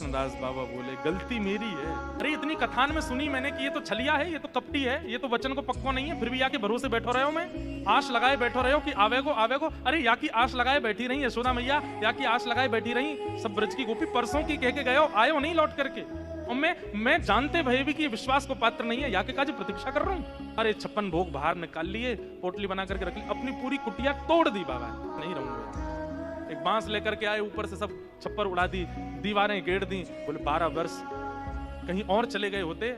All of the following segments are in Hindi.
कृष्णदास बाबा बोले गलती मेरी है। अरे इतनी कथान में सुनी मैंने कि ये तो छलिया है, ये तो कपटी है, ये तो वचन को पक्को नहीं है, फिर भी या के भरोसे बैठो रहे हो, मैं आश लगाए बैठो रहे हो कि आवेगो आवेगो। अरे या की आश लगाए बैठी रही यशोदा मैया, या की आश लगाए बैठी रही सब ब्रज की गोपी, परसों की कह के गए हो, आए हो नहीं लौट करके। और मैं जानते भय भी कि विश्वास को पात्र नहीं है, या के काज प्रतीक्षा कर रहा हूँ। अरे 56 भोग बाहर निकाल लिए, पोटली बना करके रख ली, अपनी पूरी कुटिया तोड़ दी बाबा, नहीं रहूंगा। एक बांस लेकर के आए, ऊपर से सब छप्पर उड़ा दी, दीवारें गेड़ दी। बोले 12 वर्ष कहीं और चले गए होते,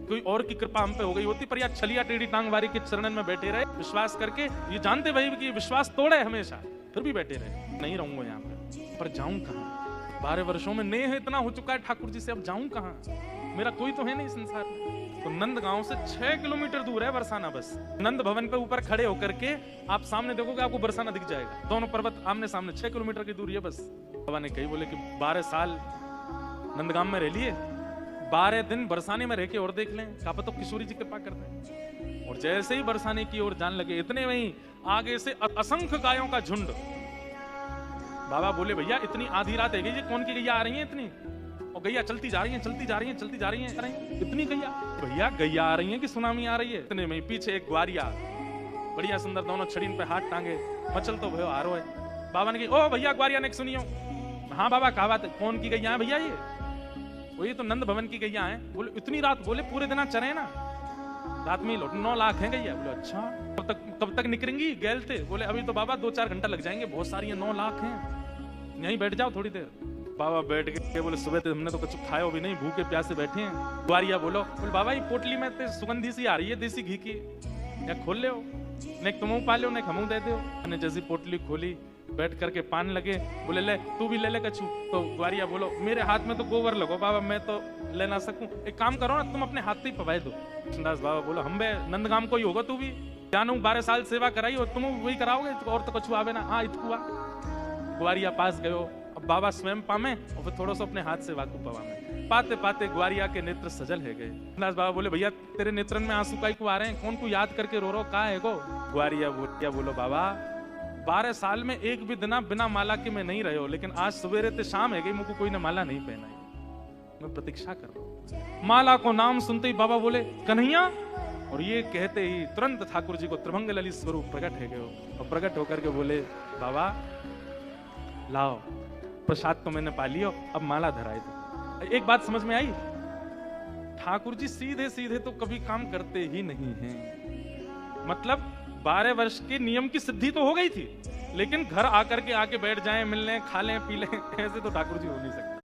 कोई और की कृपा हम पे हो गई होती, पर यार छलिया टेढ़ी टांग वारी के चरणन में बैठे रहे विश्वास करके। ये जानते भाई कि विश्वास तोड़े हमेशा, फिर भी बैठे रहे। नहीं रहूंगा यहाँ पर जाऊं कहाँ? 12 वर्षों में नेह इतना हो चुका है ठाकुर जी से, अब जाऊं कहाँ? मेरा कोई तो है नहीं संसार में। तो नंद गांव से 6 किलोमीटर दूर है बरसाना। बस नंद भवन पे ऊपर खड़े होकर के आप सामने देखोगे, आपको बरसाना दिख जाएगा। दोनों पर्वत आमने सामने, 6 किलोमीटर की दूरी है बस। बाबा ने कही, बोले कि 12 साल नंदगाम में रह लिए, 12 दिन बरसाने में रह के और देख लें, क्या पता तो किशोरी जी कृपा कर दें। और जैसे ही बरसाने की ओर जान लगे, इतने में ही आगे से असंख्य गायों का झुंड। बाबा बोले भैया इतनी आधी रात है गई, कौन की गैया आ रही है इतनी? और गैया चलती जा रही है, चलती जा रही है, चलती जा रही है, इतनी गैया? भैया गैया आ रही है कि सुनामी आ रही है? इतने में पीछे एक ग्वारिया बढ़िया सुंदर, दोनों छड़ीन पे हाथ टांगे, मचल तो भयो हारो है। बाबा ने कहा, ओ भैया ग्वारिया ने सुनियो। हाँ बाबा क्या बात है, कौन की गैया है भैया? ये तो नंद भवन की गैया है। बोले इतनी रात? बोले पूरे दिन चले ना, रात में ही लौट। 9 लाख है गैया। बोले अच्छा, कब तक निकलेंगी? गैल थे। बोले अभी तो बाबा 2-4 घंटा लग जाएंगे, बहुत सारी है, 9 लाख हैं, यहीं बैठ जाओ थोड़ी देर। बाबा बैठ गए। बोले सुबह तो हमने तो कुछ खाया भी नहीं, भूखे प्यासे बैठे हैं। ग्वारिया बोलो, बोले बाबा ये पोटली में तो सुगंधी सी आ रही है देसी घी की, या खोल ले हो, ने तुम पाले हो ने हमू दे दो। मैंने जैसी पोटली खोली, बैठ करके पान लगे। बोले ले तू भी ले ले कछु। तो ग्वारिया बोलो मेरे हाथ में तो गोबर लगो बाबा, मैं तो ले ना सकूं, एक काम करो ना तुम अपने हाथ से ही पवाए दो। कृष्णदास बाबा बोलो हम बे नंदगाम को ही होगा, तू भी जानू 12 साल सेवा कराई और तुम वही कराओगे, और तो कछु आवे ना। हाँ इतकुआ। ग्वारिया पास गयो, अब बाबा स्वयं पामे और फिर थोड़ा सा अपने हाथ से वाकू पवा में। पाते पाते ग्वारिया के नेत्र सजल है गए। कृष्णदास बाबा बोले भैया तेरे नेत्रन में आंसू काई को आ रहे हैं, कौन को याद करके रो का है गो? ग्वारिया बोलो बाबा 12 साल में एक भी दिन बिना माला के मैं नहीं रहे हो, लेकिन आज सवेरे ते शाम है गई, मुझको कोई ने माला नहीं पहनाई, मैं प्रतीक्षा कर रहा हूं। माला को नाम सुनते ही बाबा बोले कन्हैया, और ये कहते ही तुरंत ठाकुर जी को त्रिभंग ललित स्वरूप प्रकट है गए। और प्रकट होकर के बोले बाबा लाओ प्रसाद तो मैंने पा लियो, अब माला धराए दो। एक बात समझ में आई, ठाकुर जी सीधे सीधे तो कभी काम करते ही नहीं हैं। मतलब 12 वर्ष के नियम की सिद्धि तो हो गई थी, लेकिन घर आकर के आके बैठ जाएं, मिलने, खा लें, पी लें, ऐसे तो ठाकुर जी हो नहीं सकते।